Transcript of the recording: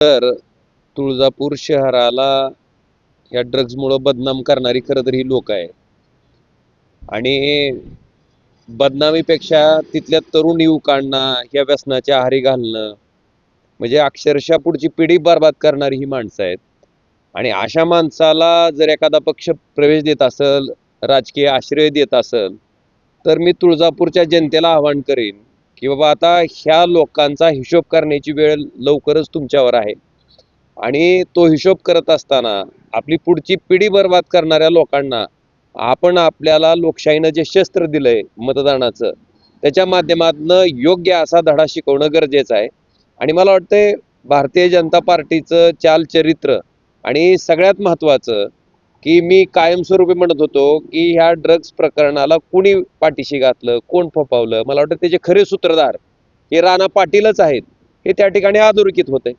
तर तुळजापूर शहराला या ड्रग्जमुळं बदनाम करणारी खरं तर ही लोक आहे. आणि बदनामीपेक्षा तिथल्या तरुण युवकांना या व्यसनाच्या आहारी घालणं म्हणजे अक्षरशः पुढची पिढी बर्बाद करणारी ही माणसं आहेत. आणि अशा माणसाला जर एखादा पक्ष प्रवेश देत असेल, राजकीय आश्रय देत असेल, तर मी तुळजापूरच्या जनतेला आवाहन करेन की बाबा आता ह्या लोकांचा हिशोब करण्याची वेळ लवकरच तुमच्यावर आहे. आणि तो हिशोब करत असताना आपली पुढची पिढी बर्बाद करणाऱ्या लोकांना आपण आपल्याला लोकशाहीनं जे शस्त्र दिलंय मतदानाचं, त्याच्या माध्यमातून योग्य असा धडा शिकवणं गरजेचं आहे. आणि मला वाटतंय भारतीय जनता पार्टीचं चालचरित्र आणि सगळ्यात महत्त्वाचं की मी कायमस्वरूपी म्हणत होतो की ह्या ड्रग्ज प्रकरणाला कुणी पाठीशी घातलं, कोण फोफावलं, मला वाटतं त्याचे खरे सूत्रधार हे राणा पाटीलच आहेत, हे त्या ठिकाणी अधोरेखित होते.